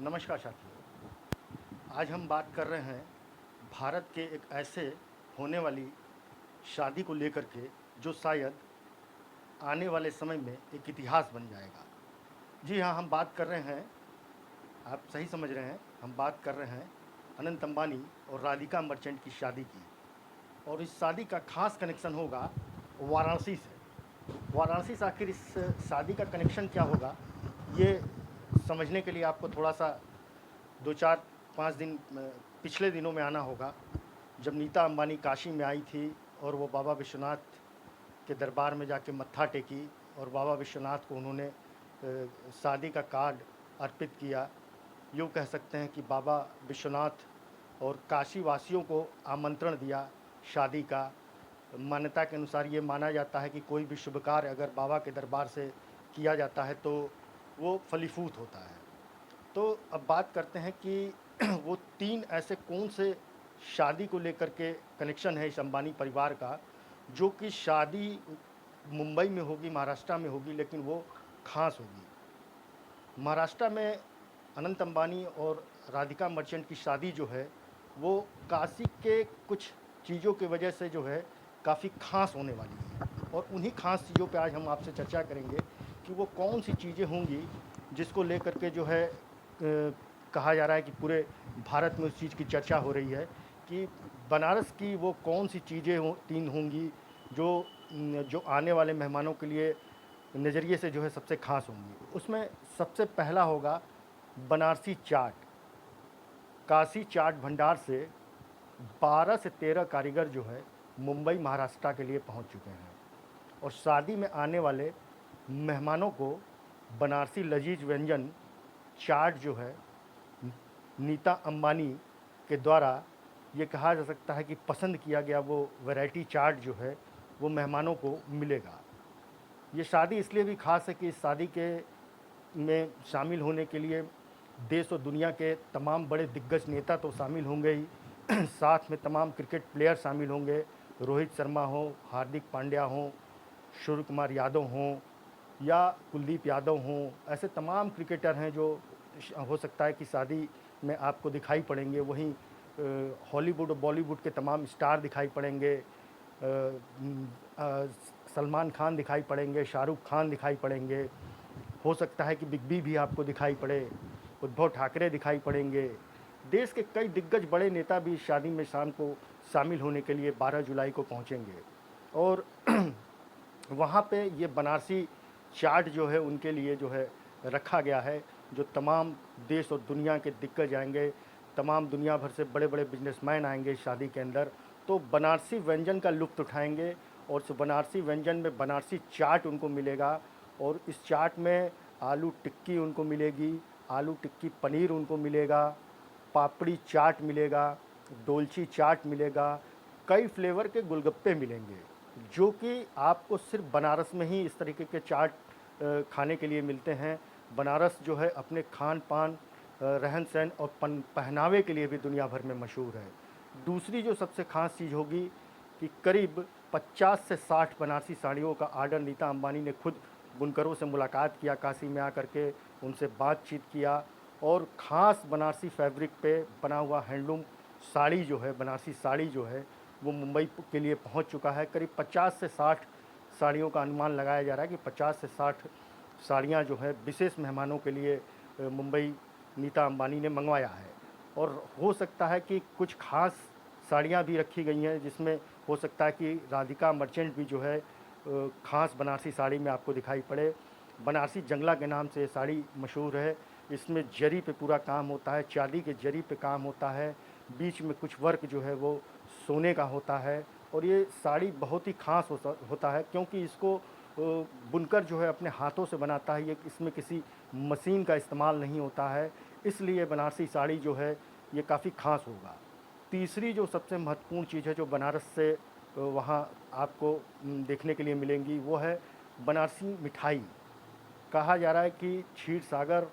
नमस्कार साथियों। आज हम बात कर रहे हैं भारत के एक ऐसे होने वाली शादी को लेकर के जो शायद आने वाले समय में एक इतिहास बन जाएगा। जी हाँ, हम बात कर रहे हैं, आप सही समझ रहे हैं, हम बात कर रहे हैं अनंत अंबानी और राधिका मर्चेंट की शादी की। और इस शादी का खास कनेक्शन होगा वाराणसी से। वाराणसी से आखिर इस शादी का कनेक्शन क्या होगा, ये समझने के लिए आपको थोड़ा सा 2 4 5 दिन पिछले दिनों में आना होगा, जब नीता अंबानी काशी में आई थी और वो बाबा विश्वनाथ के दरबार में जाके मत्था टेकी और बाबा विश्वनाथ को उन्होंने शादी का कार्ड अर्पित किया। यूँ कह सकते हैं कि बाबा विश्वनाथ और काशी वासियों को आमंत्रण दिया शादी का। मान्यता के अनुसार ये माना जाता है कि कोई भी शुभ कार्य अगर बाबा के दरबार से किया जाता है तो वो फलीभूत होता है। तो अब बात करते हैं कि वो 3 ऐसे कौन से शादी को लेकर के कनेक्शन है इस अंबानी परिवार का, जो कि शादी मुंबई में होगी, महाराष्ट्र में होगी, लेकिन वो ख़ास होगी। महाराष्ट्र में अनंत अंबानी और राधिका मर्चेंट की शादी जो है, वो काशी के कुछ चीज़ों की वजह से जो है काफ़ी ख़ास होने वाली है। और उन्हीं ख़ास चीज़ों पे आज हम आपसे चर्चा करेंगे कि वो कौन सी चीज़ें होंगी जिसको लेकर के जो है कहा जा रहा है कि पूरे भारत में उस चीज़ की चर्चा हो रही है कि बनारस की वो कौन सी चीज़ें 3 होंगी जो जो आने वाले मेहमानों के लिए नज़रिए से जो है सबसे ख़ास होंगी। उसमें सबसे पहला होगा बनारसी चाट। काशी चाट भंडार से 12 से 13 कारीगर जो है मुंबई महाराष्ट्र के लिए पहुंच चुके हैं और शादी में आने वाले मेहमानों को बनारसी लजीज व्यंजन चाट जो है नीता अंबानी के द्वारा ये कहा जा सकता है कि पसंद किया गया वो वैरायटी चाट जो है वो मेहमानों को मिलेगा। ये शादी इसलिए भी ख़ास है कि इस शादी के में शामिल होने के लिए देश और दुनिया के तमाम बड़े दिग्गज नेता तो शामिल होंगे ही साथ में तमाम क्रिकेट प्लेयर शामिल होंगे। रोहित शर्मा हो, हार्दिक पांड्या हो, सूर्य कुमार यादव हों या कुलदीप यादव हों, ऐसे तमाम क्रिकेटर हैं जो हो सकता है कि शादी में आपको दिखाई पड़ेंगे। वहीं हॉलीवुड और बॉलीवुड के तमाम स्टार दिखाई पड़ेंगे। सलमान खान दिखाई पड़ेंगे, शाहरुख खान दिखाई पड़ेंगे, हो सकता है कि बिग बी भी आपको दिखाई पड़े, उद्धव ठाकरे दिखाई पड़ेंगे। देश के कई दिग्गज बड़े नेता भी इस शादी में शाम को शामिल होने के लिए 12 जुलाई को पहुंचेंगे। और वहाँ पे ये बनारसी चाट जो है उनके लिए जो है रखा गया है, जो तमाम देश और दुनिया के दिग्गज आएंगे, तमाम दुनिया भर से बड़े बड़े बिजनेसमैन आएंगे इस शादी के अंदर, तो बनारसी व्यंजन का लुत्फ़ उठाएंगे। और उस बनारसी व्यंजन में बनारसी चाट उनको मिलेगा और इस चाट में आलू टिक्की उनको मिलेगी, आलू टिक्की पनीर उनको मिलेगा, पापड़ी चाट मिलेगा, डोलची चाट मिलेगा, कई फ्लेवर के गोलगप्पे मिलेंगे, जो कि आपको सिर्फ बनारस में ही इस तरीके के चाट खाने के लिए मिलते हैं। बनारस जो है अपने खान पान, रहन सहन और पहनावे के लिए भी दुनिया भर में मशहूर है। दूसरी जो सबसे ख़ास चीज़ होगी कि करीब 50 से 60 बनारसी साड़ियों का आर्डर नीता अंबानी ने खुद बुनकरों से मुलाकात किया, काशी में आकर के उनसे बातचीत किया और ख़ास बनारसी फैब्रिक पे बना हुआ हैंडलूम साड़ी जो है, बनारसी साड़ी जो है वो मुंबई के लिए पहुंच चुका है। करीब 50 से 60 साड़ियों का अनुमान लगाया जा रहा है कि 50 से 60 साड़ियाँ जो है विशेष मेहमानों के लिए मुंबई नीता अंबानी ने मंगवाया है। और हो सकता है कि कुछ ख़ास साड़ियाँ भी रखी गई हैं, जिसमें हो सकता है कि राधिका मर्चेंट भी जो है ख़ास बनारसी साड़ी में आपको दिखाई पड़े। बनारसी जंगला के नाम से ये साड़ी मशहूर है। इसमें जरी पे पूरा काम होता है, चांदी के जरी पे काम होता है, बीच में कुछ वर्क जो है वो सोने का होता है। और ये साड़ी बहुत ही ख़ास होता है क्योंकि इसको बुनकर जो है अपने हाथों से बनाता है। ये इसमें किसी मशीन का इस्तेमाल नहीं होता है, इसलिए बनारसी साड़ी जो है ये काफ़ी ख़ास होगा। तीसरी जो सबसे महत्वपूर्ण चीज़ है जो बनारस से वहाँ आपको देखने के लिए मिलेंगी वो है बनारसी मिठाई। कहा जा रहा है कि क्षीर सागर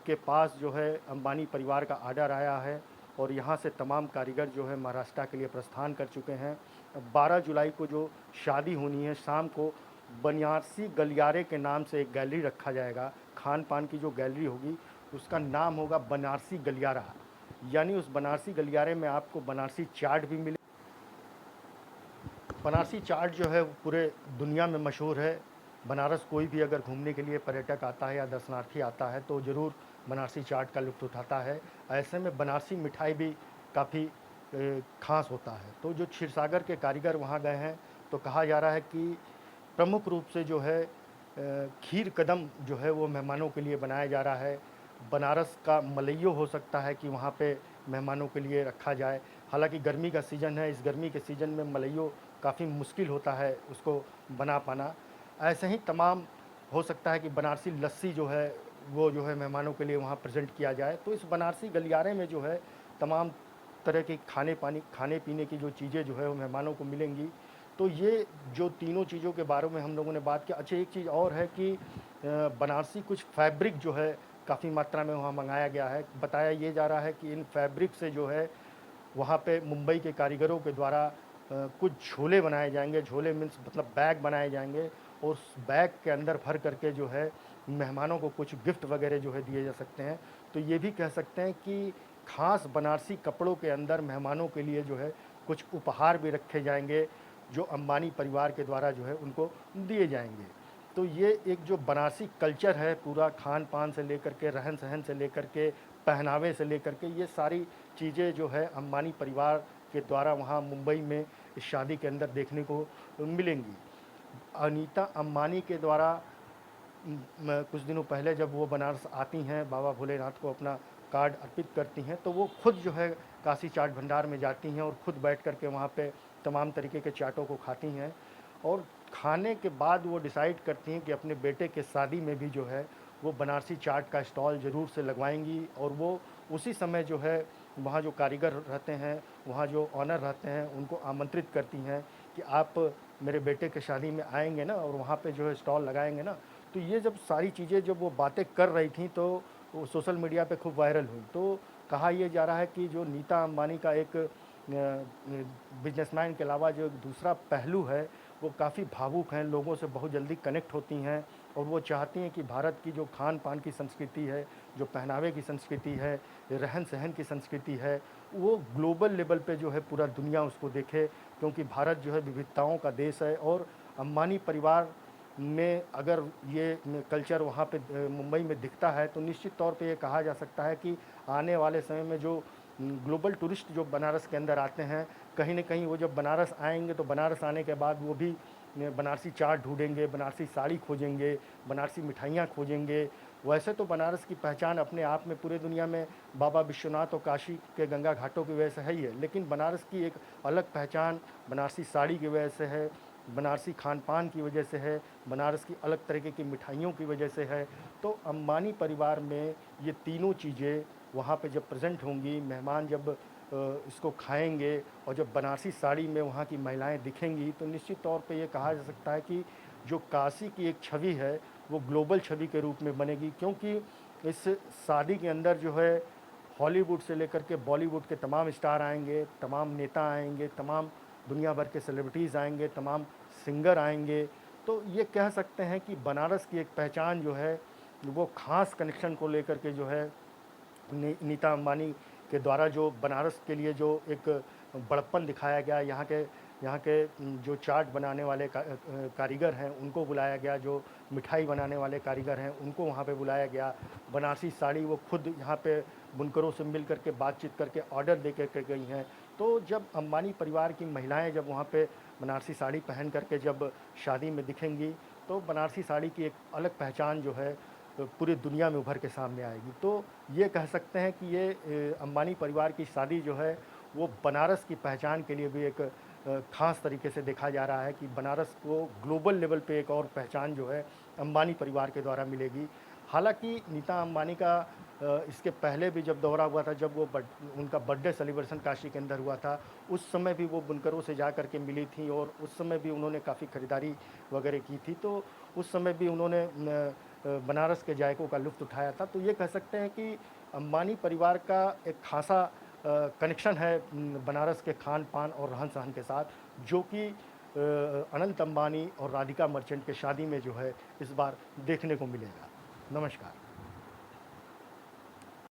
के पास जो है अंबानी परिवार का आर्डर आया है और यहाँ से तमाम कारीगर जो है महाराष्ट्र के लिए प्रस्थान कर चुके हैं। 12 जुलाई को जो शादी होनी है, शाम को बनारसी गलियारे के नाम से एक गैलरी रखा जाएगा। खान पान की जो गैलरी होगी उसका नाम होगा बनारसी गलियारा। यानी उस बनारसी गलियारे में आपको बनारसी चाट भी मिले। बनारसी चाट जो है वो पूरे दुनिया में मशहूर है। बनारस कोई भी अगर घूमने के लिए पर्यटक आता है या दर्शनार्थी आता है तो ज़रूर बनारसी चाट का लुत्फ़ उठाता है। ऐसे में बनारसी मिठाई भी काफ़ी ख़ास होता है। तो जो क्षीरसागर के कारीगर वहाँ गए हैं तो कहा जा रहा है कि प्रमुख रूप से जो है खीर कदम जो है वो मेहमानों के लिए बनाया जा रहा है। बनारस का मलइयो हो सकता है कि वहाँ पे मेहमानों के लिए रखा जाए। हालाँकि गर्मी का सीज़न है, इस गर्मी के सीज़न में मलइयो काफ़ी मुश्किल होता है उसको बना पाना। ऐसे ही तमाम हो सकता है कि बनारसी लस्सी जो है वो जो है मेहमानों के लिए वहाँ प्रेज़ेंट किया जाए। तो इस बनारसी गलियारे में जो है तमाम तरह के खाने-पीने की जो चीज़ें जो है वो मेहमानों को मिलेंगी। तो ये जो तीनों चीज़ों के बारे में हम लोगों ने बात की। अच्छा, एक चीज़ और है कि बनारसी कुछ फैब्रिक जो है काफ़ी मात्रा में वहाँ मँगाया गया है। बताया ये जा रहा है कि इन फैब्रिक से जो है वहाँ पे मुंबई के कारीगरों के द्वारा कुछ झोले बनाए जाएंगे। झोले मीन्स मतलब बैग बनाए जाएंगे और उस बैग के अंदर भर करके जो है मेहमानों को कुछ गिफ्ट वगैरह जो है दिए जा सकते हैं। तो ये भी कह सकते हैं कि ख़ास बनारसी कपड़ों के अंदर मेहमानों के लिए जो है कुछ उपहार भी रखे जाएंगे जो अंबानी परिवार के द्वारा जो है उनको दिए जाएंगे। तो ये एक जो बनारसी कल्चर है पूरा खान-पान से लेकर के, रहन-सहन से लेकर के, पहनावे से लेकर के, ये सारी चीज़ें जो है अंबानी परिवार के द्वारा वहाँ मुंबई में इस शादी के अंदर देखने को मिलेंगी। अनीता अंबानी के द्वारा कुछ दिनों पहले जब वो बनारस आती हैं, बाबा भोलेनाथ को अपना कार्ड अर्पित करती हैं, तो वो खुद जो है काशी चाट भंडार में जाती हैं और खुद बैठ कर के वहाँ पे तमाम तरीके के चाटों को खाती हैं और खाने के बाद वो डिसाइड करती हैं कि अपने बेटे के शादी में भी जो है वो बनारसी चाट का स्टॉल ज़रूर से लगवाएंगी और वो उसी समय जो है वहाँ जो कारीगर रहते हैं, वहाँ जो ऑनर रहते हैं, उनको आमंत्रित करती हैं कि आप मेरे बेटे के शादी में आएँगे ना और वहाँ पे जो है स्टॉल लगाएँगे ना। तो ये जब सारी चीज़ें जब वो बातें कर रही थी तो वो सोशल मीडिया पे खूब वायरल हुई। तो कहा ये जा रहा है कि जो नीता अंबानी का एक बिजनेसमैन के अलावा जो एक दूसरा पहलू है वो काफ़ी भावुक हैं, लोगों से बहुत जल्दी कनेक्ट होती हैं और वो चाहती हैं कि भारत की जो खान-पान की संस्कृति है, जो पहनावे की संस्कृति है, रहन-सहन की संस्कृति है, वो ग्लोबल लेवल पे जो है पूरा दुनिया उसको देखे क्योंकि भारत जो है विविधताओं का देश है और अंबानी परिवार में अगर ये कल्चर वहाँ पे मुंबई में दिखता है तो निश्चित तौर पे ये कहा जा सकता है कि आने वाले समय में जो ग्लोबल टूरिस्ट जो बनारस के अंदर आते हैं, कहीं न कहीं वो जब बनारस आएँगे तो बनारस आने के बाद वो भी बनारसी चाट ढूँढेंगे, बनारसी साड़ी खोजेंगे, बनारसी मिठाइयाँ खोजेंगे। वैसे तो बनारस की पहचान अपने आप में पूरे दुनिया में बाबा विश्वनाथ और काशी के गंगा घाटों की वजह से है ही है, लेकिन बनारस की एक अलग पहचान बनारसी साड़ी की वजह से है, बनारसी खान-पान की वजह से है, बनारस की अलग तरीके की मिठाइयों की वजह से है। तो अंबानी परिवार में ये तीनों चीज़ें वहाँ पे जब प्रेज़ेंट होंगी, मेहमान जब इसको खाएँगे और जब बनारसी साड़ी में वहाँ की महिलाएँ दिखेंगी, तो निश्चित तौर पे ये कहा जा सकता है कि जो काशी की एक छवि है, वो ग्लोबल छवि के रूप में बनेगी क्योंकि इस शादी के अंदर जो है हॉलीवुड से लेकर के बॉलीवुड के तमाम स्टार आएँगे, तमाम नेता आएँगे, तमाम दुनिया भर के सेलिब्रिटीज़ आएँगे, तमाम सिंगर आएँगे। तो ये कह सकते हैं कि बनारस की एक पहचान जो है, वो ख़ास कनेक्शन को लेकर के जो है नीता अंबानी के द्वारा जो बनारस के लिए जो एक बड़प्पन दिखाया गया, यहाँ के जो चाट बनाने वाले कारीगर हैं उनको बुलाया गया, जो मिठाई बनाने वाले कारीगर हैं उनको वहाँ पे बुलाया गया। बनारसी साड़ी वो खुद यहाँ पे बुनकरों से मिल कर के बातचीत करके ऑर्डर दे कर के गई हैं। तो जब अंबानी परिवार की महिलाएँ जब वहाँ पे बनारसी साड़ी पहन कर के जब शादी में दिखेंगी, तो बनारसी साड़ी की एक अलग पहचान जो है पूरी दुनिया में उभर के सामने आएगी। तो ये कह सकते हैं कि ये अंबानी परिवार की शादी जो है वो बनारस की पहचान के लिए भी एक ख़ास तरीके से देखा जा रहा है कि बनारस को ग्लोबल लेवल पे एक और पहचान जो है अंबानी परिवार के द्वारा मिलेगी। हालाँकि नीता अंबानी का इसके पहले भी जब दौरा हुआ था, जब वो उनका बर्थडे सेलिब्रेशन काशी के अंदर हुआ था, उस समय भी वो बुनकरों से जा कर के मिली थीं और उस समय भी उन्होंने काफ़ी खरीदारी वगैरह की थी। तो उस समय भी उन्होंने बनारस के जायकों का लुत्फ़ उठाया था। तो ये कह सकते हैं कि अंबानी परिवार का एक ख़ासा कनेक्शन है बनारस के खान-पान और रहन-सहन के साथ, जो कि अनंत अंबानी और राधिका मर्चेंट के शादी में जो है इस बार देखने को मिलेगा। नमस्कार।